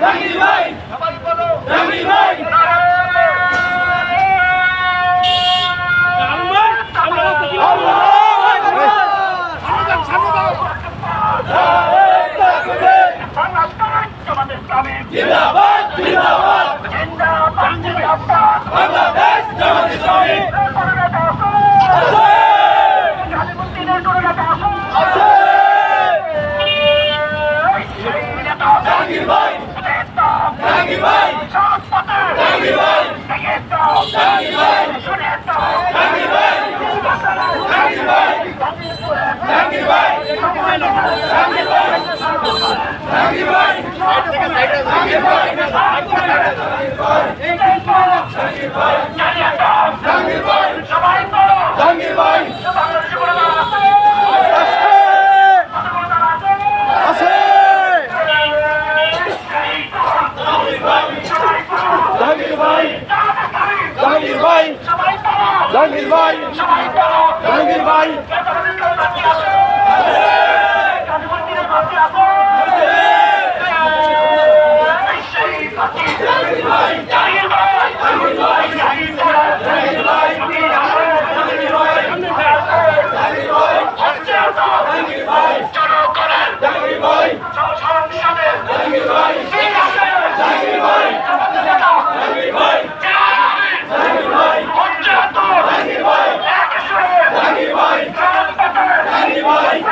জাহাঙ্গীর ভাই সবাই বলো জাহাঙ্গীর ভাই জিন্দাবাদ জিন্দাবাদ বাংলাদেশ জামাত ইসলামী জাহাঙ্গীর ভাই জাহাঙ্গীর ভাই জাহাঙ্গীর ভাই জাহাঙ্গীর ভাই জাহাঙ্গীর ভাই জাহাঙ্গীর ভাই জাহাঙ্গীর ভাই জাহাঙ্গীর ভাই জাহাঙ্গীর ভাই জাহাঙ্গীর ভাই জাহাঙ্গীর ভাই জাহাঙ্গীর ভাই জাহাঙ্গীর ভাই জাহাঙ্গীর ভাই জাহাঙ্গীর ভাই জাহাঙ্গীর ভাই ভাই